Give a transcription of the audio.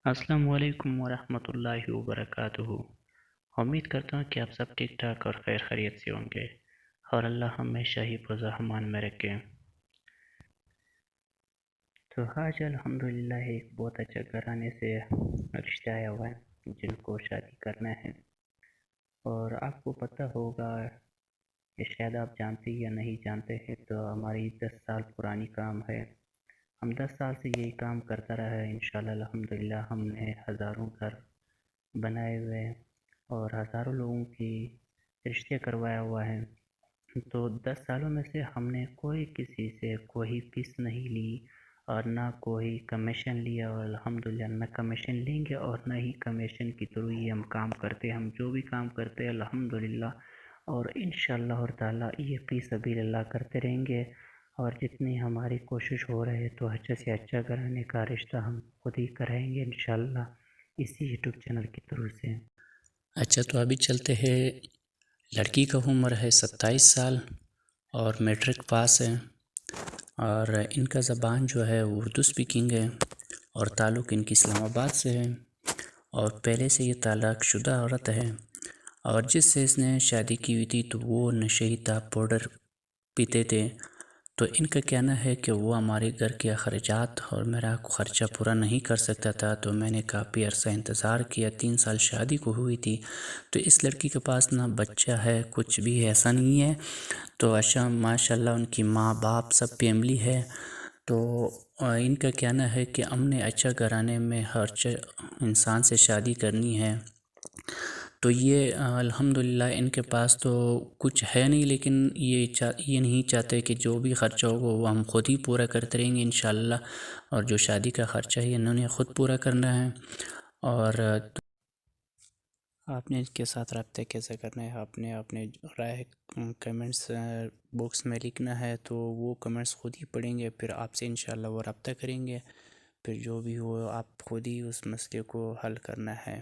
السلام علیکم ورحمۃ اللہ وبرکاتہ۔ امید کرتا ہوں کہ آپ سب ٹھیک ٹھاک اور خیر خیریت سے ہوں گے اور اللہ ہمیشہ ہی فضل و امان میں رکھے۔ تو آج الحمدللہ ایک بہت اچھا گھرانے سے رشتہ آیا ہوا ہے جن کو شادی کرنا ہے، اور آپ کو پتہ ہوگا کہ شاید آپ جانتے یا نہیں جانتے ہیں، تو ہماری 10 سال پرانی کام ہے۔ ہم 10 سال سے یہی کام کرتا رہا ہے، انشاءاللہ الحمدللہ ہم نے ہزاروں گھر بنائے ہوئے اور ہزاروں لوگوں کی رشتے کروایا ہوا ہے۔ تو 10 سالوں میں سے ہم نے کوئی کسی سے کوئی فیس نہیں لی اور نہ کوئی کمیشن لیا، اور الحمدللہ نہ کمیشن لیں گے اور نہ ہی کمیشن کی تھرو ہی ہم کام کرتے ہیں۔ ہم جو بھی کام کرتے ہیں الحمدللہ اور انشاءاللہ اور تعالیٰ یہ فی سبیل اللہ کرتے رہیں گے، اور جتنی ہماری کوشش ہو رہے تو اچھے سے اچھا گھرانے کا رشتہ ہم خود ہی کرائیں گے انشاءاللہ اسی یوٹیوب چینل کی تھرو سے۔ اچھا، تو ابھی چلتے ہیں۔ لڑکی کا عمر ہے 27 سال اور میٹرک پاس ہے، اور ان کا زبان جو ہے وہ اردو سپیکنگ ہے، اور تعلق ان کی اسلام آباد سے ہے، اور پہلے سے یہ طلاق شدہ عورت ہے، اور جس سے اس نے شادی کی ہوئی تھی تو وہ نشے تھا، پاؤڈر پیتے تھے۔ تو ان کا کہنا ہے کہ وہ ہمارے گھر کے اخراجات اور میرا خرچہ پورا نہیں کر سکتا تھا، تو میں نے کافی عرصہ انتظار کیا، 3 سال شادی کو ہوئی تھی۔ تو اس لڑکی کے پاس نہ بچہ ہے، کچھ بھی ایسا نہیں ہے، تو اچھا ماشاء اللہ ان کی ماں باپ سب فیملی ہے۔ تو ان کا کہنا ہے کہ ہم نے اچھا گھرانے میں ہر انسان سے شادی کرنی ہے۔ تو یہ الحمدللہ ان کے پاس تو کچھ ہے نہیں، لیکن یہ نہیں چاہتے کہ جو بھی خرچہ ہوگا وہ ہم خود ہی پورا کرتے رہیں گے انشاءاللہ، اور جو شادی کا خرچہ ہے انہوں نے خود پورا کرنا ہے۔ اور آپ نے اس کے ساتھ رابطہ کیسے کرنا ہے، آپ نے اپنے رائے کمنٹس باکس میں لکھنا ہے، تو وہ کمنٹس خود ہی پڑھیں گے، پھر آپ سے انشاءاللہ وہ رابطہ کریں گے، پھر جو بھی ہو آپ خود ہی اس مسئلے کو حل کرنا ہے۔